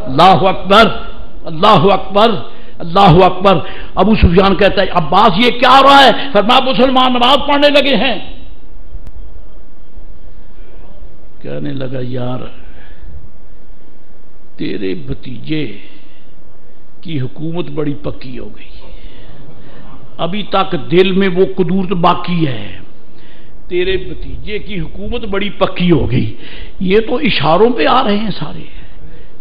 اللہ اکبر اللہ اکبر اللہ اکبر۔ ابو سفیان کہتا ہے عباس یہ کیا ہو رہا ہے؟ فرمایا مسلمان نماز پڑھنے لگے ہیں۔ کہنے لگا یار تیرے بھتیجے کی حکومت بڑی پکی ہو گئی، ابھی تک دل میں وہ قدورت باقی ہے، تیرے بھتیجے کی حکومت بڑی پکی ہو گئی۔ یہ تو اشاروں پہ آ رہے ہیں، سارے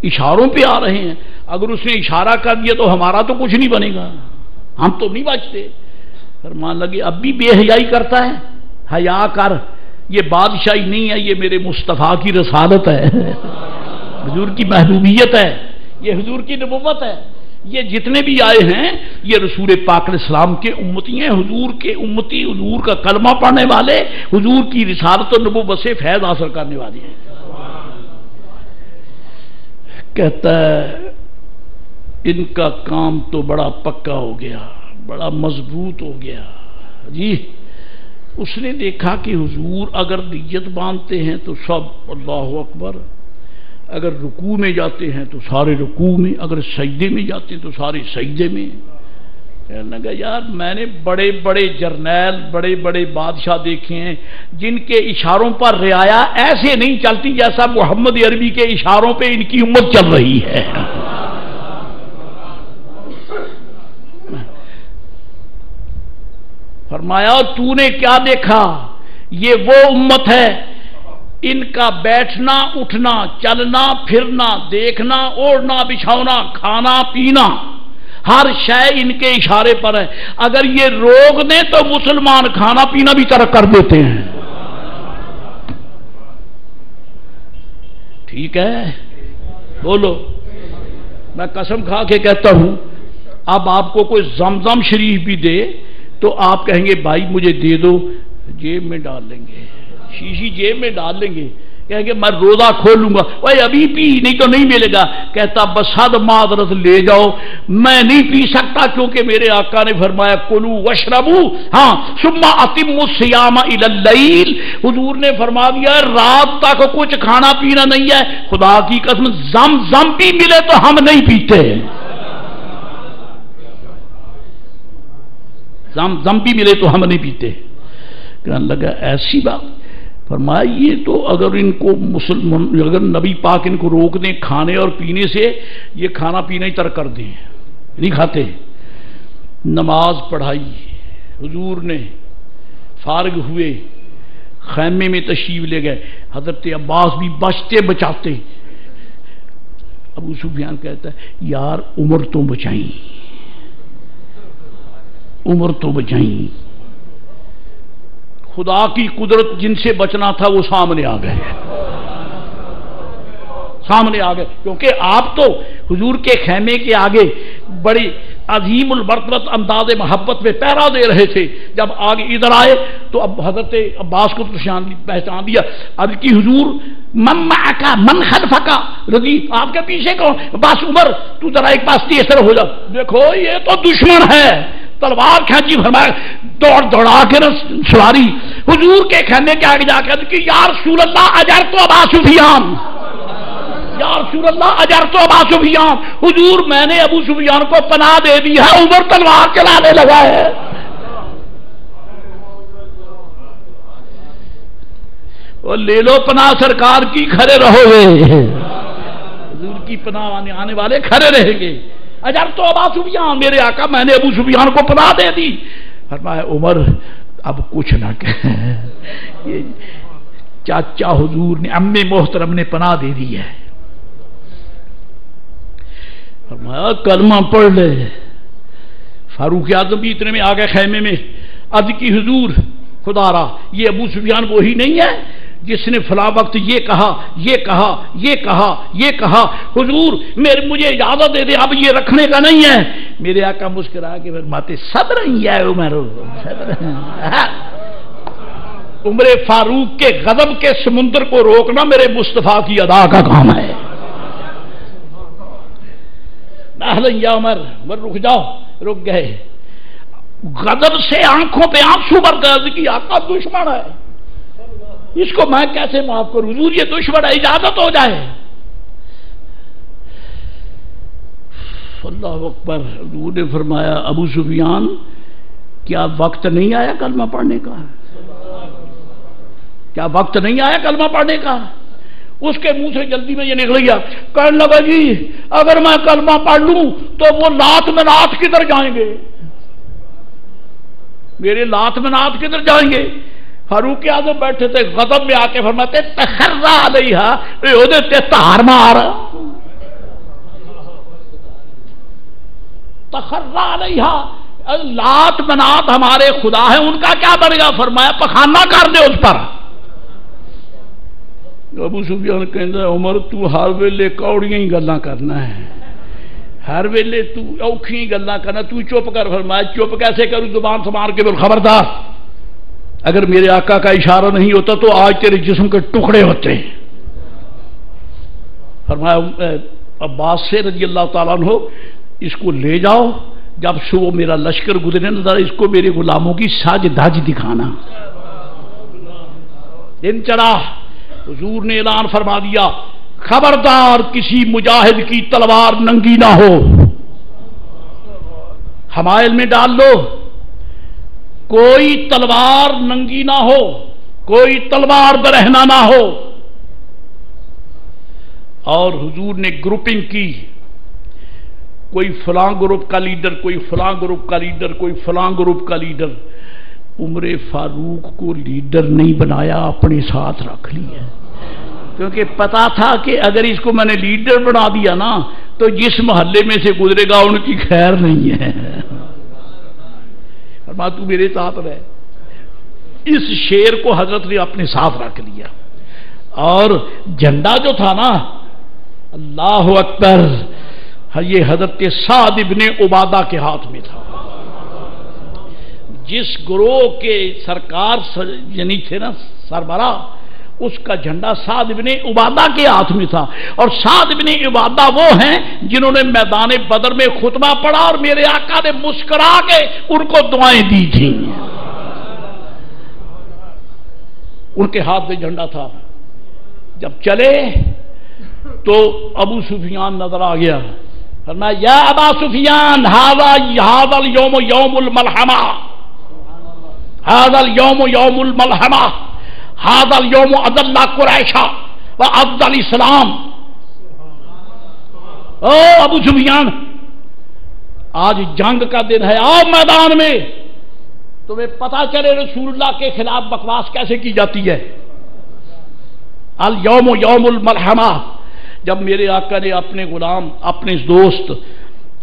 اشاروں پہ آ رہے ہیں، اگر اس نے اشارہ کر دیا تو ہمارا تو کچھ نہیں بنے گا، ہم تو نہیں بچتے۔ فرمان لگے اب بھی بے حیائی کرتا ہے، حیا کر، یہ بادشاہی نہیں ہے، یہ میرے مصطفیٰ کی رسالت ہے، حضور کی محبوبیت ہے، یہ حضور کی نبوت ہے۔ یہ جتنے بھی آئے ہیں یہ رسول پاک علیہ السلام کے امتی ہیں، حضور کے امتی، حضور کا کلمہ پڑھنے والے، حضور کی رسالت و نبوت سے فیض حاصل کرنے والے ہیں۔ کہتا ہے ان کا کام تو بڑا پکا ہو گیا، بڑا مضبوط ہو گیا جی۔ اس نے دیکھا کہ حضور اگر نیت باندھتے ہیں تو سب اللہ اکبر، اگر رکوع میں جاتے ہیں تو سارے رکوع میں، اگر سجدے میں جاتے ہیں تو سارے سجدے میں۔ کہنے لگا یار میں نے بڑے بڑے جرنیل، بڑے بڑے بادشاہ دیکھے ہیں جن کے اشاروں پر رعایا ایسے نہیں چلتی جیسا محمد عربی کے اشاروں پہ ان کی امت چل رہی ہے۔ فرمایا تو نے کیا دیکھا؟ یہ وہ امت ہے ان کا بیٹھنا اٹھنا چلنا پھرنا دیکھنا اوڑھنا بچھونا کھانا پینا ہر شے ان کے اشارے پر ہے، اگر یہ روک دیں تو مسلمان کھانا پینا بھی ترک کر دیتے ہیں۔ ٹھیک ہے بولو، میں قسم کھا کے کہتا ہوں اب آپ کو کوئی زمزم شریف بھی دے تو آپ کہیں گے بھائی مجھے دے دو، جیب میں ڈال لیں گے، شیشی جیب میں ڈال لیں گے، کہیں گے میں روزہ کھولوں گا، اوے ابھی پی نہیں تو نہیں ملے گا۔ کہتا بس حد معذرت لے جاؤ، میں نہیں پی سکتا کیونکہ میرے آقا نے فرمایا کلو وشربو، ہاں ثم اتموا الصیام الی اللیل، حضور نے فرما دیا رات تک کچھ کھانا پینا نہیں ہے۔ خدا کی قسم زم بھی ملے تو ہم نہیں پیتے، زم بھی ملے تو ہم نہیں پیتے۔ کہنے لگا ایسی بات؟ فرمایا یہ تو اگر ان کو اگر نبی پاک ان کو روک دیں کھانے اور پینے سے، یہ کھانا پینا ہی ترک کر دیں، نہیں کھاتے۔ نماز پڑھائی حضور نے، فارغ ہوئے خیمے میں تشریف لے گئے، حضرت عباس بھی بچتے بچاتے۔ ابو سفیان کہتا ہے یار عمر تو بچائیں، عمر تو بچائیں، خدا کی قدرت جن سے بچنا تھا وہ سامنے آ گئے، سامنے آ گئے، کیونکہ آپ تو حضور کے خیمے کے آگے بڑی عظیم المرتبت انداز محبت میں پہرا دے رہے تھے، جب آگے ادھر آئے تو اب حضرت عباس کو پہچان دیا، اب کی حضور من معکا من خلفکا، رضی آپ کے پیچھے کون؟ عباس عمر تو ذرا ایک پاس تیسر ہو جا، دیکھو یہ تو دشمن ہے، تلوار کھینچی، فرمایا دوڑا کے سواری حضور کے خیمے کے آگے جا کر کہ یا رسول اللہ اجرت ابا سفیان، یا رسول اللہ اجرت ابا سفیان، حضور میں نے ابو سفیان کو پناہ دے دی ہے، عمر تلوار چلانے لگا ہے۔ وہ لے لو پناہ سرکار کی، کھڑے رہو گے، حضور کی پناہ آنے والے کھڑے رہیں گے۔ اجر تو ابا سفیان، میرے آقا میں نے ابو سفیان کو پناہ دے دی۔ فرمایا عمر اب کچھ نہ کہ، چاچا حضور نے امی محترم نے پناہ دے دی ہے۔ فرمایا کلمہ پڑھ لے۔ فاروق اعظم بھی اتنے میں آ گئے خیمے میں، عرض کی حضور خدا را یہ ابو سفیان وہی نہیں ہے جس نے فلاں وقت یہ کہا یہ کہا یہ کہا یہ کہا، حضور مجھے اجازت دے دے، اب یہ رکھنے کا نہیں ہے۔ میرے آقا مسکرا کے فرماتے صبر ہی ہے عمر، عمر فاروق کے غضب کے سمندر کو روکنا میرے مصطفیٰ کی ادا کا کام ہے۔ یا عمر، عمر رک جاؤ، رک گئے، غضب سے آنکھوں پہ آنسو بھر گئے کہ آقا دشمن ہے، اس کو میں کیسے معاف کروں، حضور یہ دشمن ہے، اجازت ہو جائے۔ اللہ اکبر. حضور نے فرمایا ابو سفیان کیا وقت نہیں آیا کلمہ پڑھنے کا؟ کیا وقت نہیں آیا کلمہ پڑھنے کا؟ اس کے منہ سے جلدی میں یہ نکل گیا. کہنے لگا جی اگر میں کلمہ پڑھ لوں تو وہ لات منات کدھر جائیں گے؟ میرے لات منات کدھر جائیں گے؟ فاروق اعظم بیٹھے تھے غضب میں آ کے فرماتے تخرا علیہا تے تار مار. تخرا علیہا لات منات ہمارے خدا ہے ان کا کیا بنے گا؟ فرمایا پخانہ کر دے اس پر. ابو سفیان کہندا عمر تو ہر ویلے کوڑیاں ہی گلاں کرنا ہے, ہر ویلے تو اوکھی ہی گلاں کرنا, تو چپ کر. فرمایا چپ کیسے کروں؟ زبان سنبھال کے بول. خبردار اگر میرے آقا کا اشارہ نہیں ہوتا تو آج تیرے جسم کے ٹکڑے ہوتے. فرمایا عباس سے رضی اللہ تعالیٰ عنہ اس کو لے جاؤ, جب صبح میرا لشکر گزرے نظر اس کو میرے غلاموں کی ساج دھاج دکھانا. دن چڑھا, حضور نے اعلان فرما دیا خبردار کسی مجاہد کی تلوار ننگی نہ ہو, حمائل میں ڈال لو, کوئی تلوار ننگی نہ ہو, کوئی تلوار برہنہ نہ ہو. اور حضور نے گروپنگ کی, کوئی فلاں گروپ کا لیڈر, کوئی فلاں گروپ کا لیڈر, کوئی فلاں گروپ کا لیڈر. عمر فاروق کو لیڈر نہیں بنایا, اپنے ساتھ رکھ لیا, کیونکہ پتا تھا کہ اگر اس کو میں نے لیڈر بنا دیا نا تو جس محلے میں سے گزرے گا ان کی خیر نہیں ہے. فرمایا تو میرے ساتھ رہ. اس شیر کو حضرت نے اپنے ساتھ رکھ لیا. اور جھنڈا جو تھا نا, اللہ اکبر, یہ حضرت سعد ابن عبادہ کے ہاتھ میں تھا. جس گروہ کے سرکار یعنی تھے نا سربراہ, اس کا جھنڈا سعد ابن عبادہ کے ہاتھ میں تھا. اور سعد ابن عبادہ وہ ہیں جنہوں نے میدان بدر میں خطبہ پڑھا اور میرے آقا نے مسکرا کے ان کو دعائیں دی تھیں. ان کے ہاتھ میں جھنڈا تھا. جب چلے تو ابو سفیان نظر آ گیا. فرمایا یا ابا سفیان ھذا اليوم یوم الملحمہ, ھذا اليوم یوم الملحمہ, ھذا اليوم اذل قریشا واعز الاسلام. او ابو سفیان آج جنگ کا دن ہے, آؤ میدان میں, تمہیں پتا چلے رسول اللہ کے خلاف بکواس کیسے کی جاتی ہے. الیوم یوم الملحمہ. جب میرے آقا نے اپنے غلام, اپنے دوست,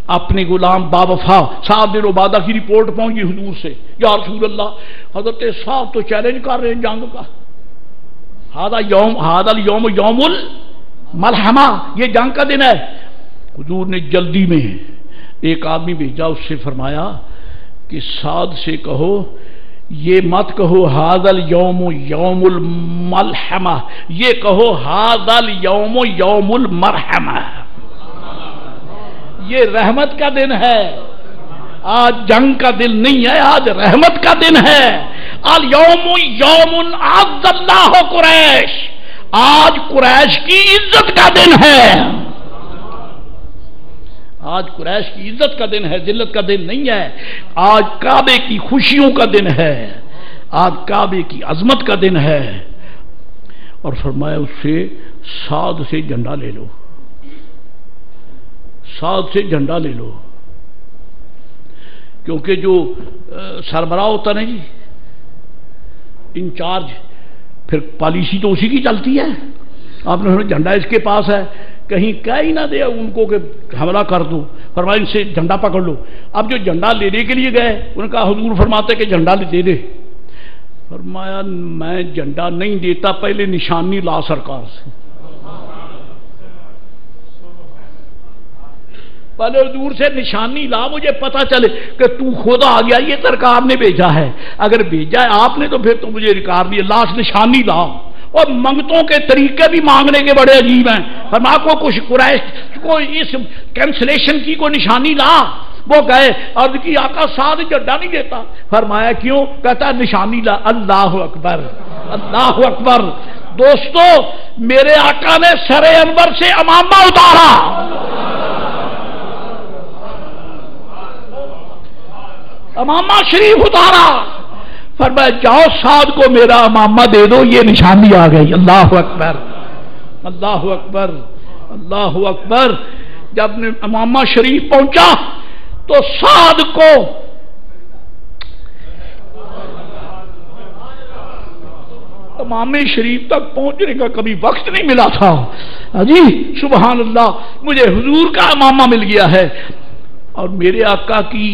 اپنے غلام باوفا سعد بن عبادہ کی رپورٹ پہنچی حضور سے, یا رسول اللہ حضرت صاحب تو چیلنج کر رہے ہیں جنگ کا, ھذا اليوم یوم الملحمہ, یہ جنگ کا دن ہے. حضور نے جلدی میں ایک آدمی بھیجا, اس سے فرمایا کہ سعد سے کہو یہ مت کہو ھذا اليوم یوم الملحمہ, یہ کہو ھذا اليوم یوم المرحمہ. یہ رحمت کا دن ہے, آج جنگ کا دن نہیں ہے, آج رحمت کا دن ہے. الیوم یوم اعز اللہ قریش, آج قریش کی عزت کا دن ہے. آج قریش کی عزت کا دن ہے, ذلت کا دن نہیں ہے. آج کعبے کی خوشیوں کا دن ہے, آج کعبے کی عظمت کا دن ہے. اور فرمایا اس سے سعد سے جھنڈا لے لو, سعد سے جھنڈا لے لو, کیونکہ جو سربراہ ہوتا نا جی, انچارج, پھر پالیسی تو اسی کی چلتی ہے. آپ نے جھنڈا اس کے پاس ہے, کہیں کہہ ہی نہ دے ان کو کہ حملہ کر دو. فرمایا ان سے جھنڈا پکڑ لو. اب جو جھنڈا لینے کے لیے گئے ان کا حضور فرماتے کہ جھنڈا دے دے. فرمایا میں جھنڈا نہیں دیتا, پہلے نشانی لا سرکار سے, پہلے حضور سے نشانی لا, مجھے پتا چلے کہ تو خود آ گیا, یہ سرکار نے بھیجا ہے. اگر بھیجا ہے آپ نے تو پھر تو مجھے ریکار نہیں, لاش نشانی لا. اور منگتوں کے طریقے بھی مانگنے کے بڑے عجیب ہیں. فرمایا کو کچھ قریش کو اس کینسلیشن کی کوئی نشانی لا. وہ گئے عرض کی آقا ساتھ جھنڈا نہیں دیتا. فرمایا کیوں؟ کہتا ہے نشانی لا. اللہ اکبر, اللہ اکبر. دوستو میرے آقا نے سر انور سے امامہ اتارا, امامہ شریف اتارا، فرمایا جاؤ سعد کو میرا امامہ دے دو، یہ نشانی آ گئی۔ اللہ اکبر اللہ اکبر اللہ اکبر۔ جب امامہ شریف پہنچا تو سعد کو امام شریف تک پہنچنے کا کبھی وقت نہیں ملا تھا جی، سبحان اللہ، مجھے حضور کا امامہ مل گیا ہے۔ اور میرے آقا کی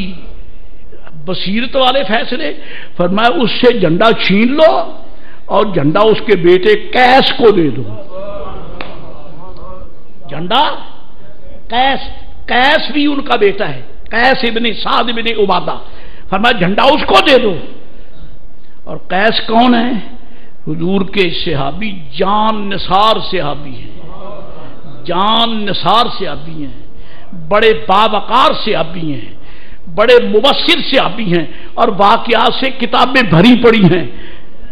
بصیرت والے فیصلے، فرمایا اس سے جھنڈا چھین لو اور جھنڈا اس کے بیٹے قیس کو دے دو۔ جھنڈا قیس بھی ان کا بیٹا ہے، قیس ابن سعد ابن عبادہ، فرمایا جھنڈا اس کو دے دو۔ اور قیس کون ہے؟ حضور کے صحابی جان نثار صحابی ہیں، جان نثار صحابی ہیں، بڑے باوقار صحابی ہیں، بڑے مبصر صحابی ہیں، اور واقعات سے کتابیں بھری پڑی ہیں۔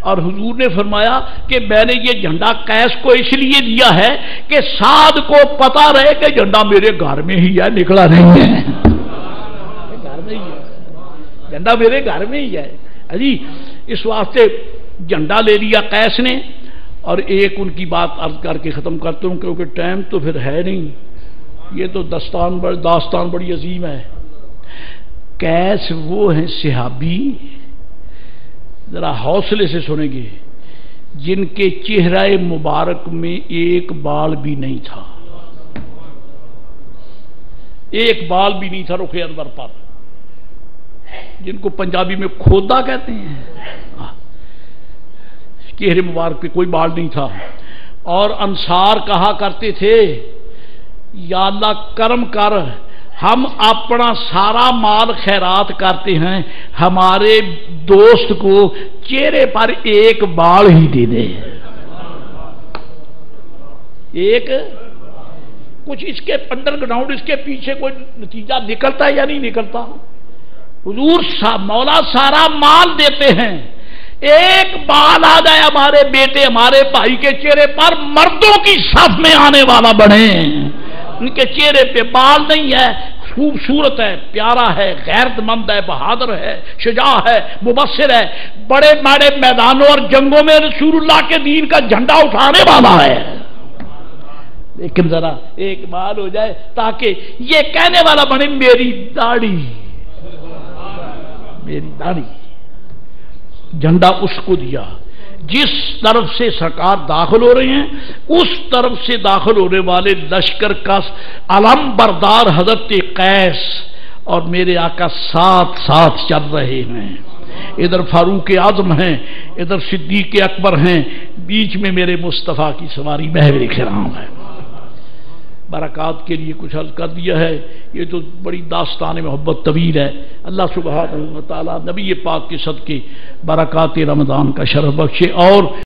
اور حضور نے فرمایا کہ میں نے یہ جھنڈا قیس کو اس لیے دیا ہے کہ سعد کو پتا رہے کہ جھنڈا میرے گھر میں ہی ہے، نکلا نہیں ہے، گھر میں ہی ہے، جھنڈا میرے گھر میں ہی ہے جی۔ اس واسطے جھنڈا لے لیا قیس نے۔ اور ایک ان کی بات عرض کر کے ختم کرتا ہوں کیونکہ ٹائم تو پھر ہے نہیں، یہ تو داستان بڑی عظیم ہے۔ قیس وہ ہیں صحابی، ذرا حوصلے سے سنیں گے، جن کے چہرہ مبارک میں ایک بال بھی نہیں تھا، ایک بال بھی نہیں تھا رخ انور پر، جن کو پنجابی میں کھودا کہتے ہیں، چہرے مبارک پہ کوئی بال نہیں تھا۔ اور انصار کہا کرتے تھے یا اللہ کرم کر، ہم اپنا سارا مال خیرات کرتے ہیں، ہمارے دوست کو چہرے پر ایک بال ہی دے دے، ایک کچھ اس کے انڈر گراؤنڈ اس کے پیچھے کوئی نتیجہ نکلتا ہے یا نہیں نکلتا؟ حضور مولا سارا مال دیتے ہیں، ایک بال آ جائے ہمارے بیٹے ہمارے بھائی کے چہرے پر، مردوں کی صف میں آنے والا بنے۔ ان کے چہرے پہ بال نہیں ہے، خوبصورت ہے، پیارا ہے، غیرت مند ہے، بہادر ہے، شجاع ہے، مبصر ہے، بڑے بڑے میدانوں اور جنگوں میں رسول اللہ کے دین کا جھنڈا اٹھانے والا ہے۔ لیکن ذرا ایک بال ہو جائے تاکہ یہ کہنے والا بنے میری داڑھی، میری داڑھی۔ جھنڈا اس کو دیا، جس طرف سے سرکار داخل ہو رہے ہیں اس طرف سے داخل ہونے والے لشکر کا علم بردار حضرت قیس اور میرے آقا ساتھ ساتھ چل رہے ہیں۔ ادھر فاروق اعظم ہیں، ادھر صدیق اکبر ہیں، بیچ میں میرے مصطفیٰ کی سواری محور کرام ہے۔ برکات کے لیے کچھ عرض کر دیا ہے، یہ تو بڑی داستان محبت طویل ہے۔ اللہ سبحانہ و تعالی نبی پاک کے صدقے برکات رمضان کا شرف بخشے اور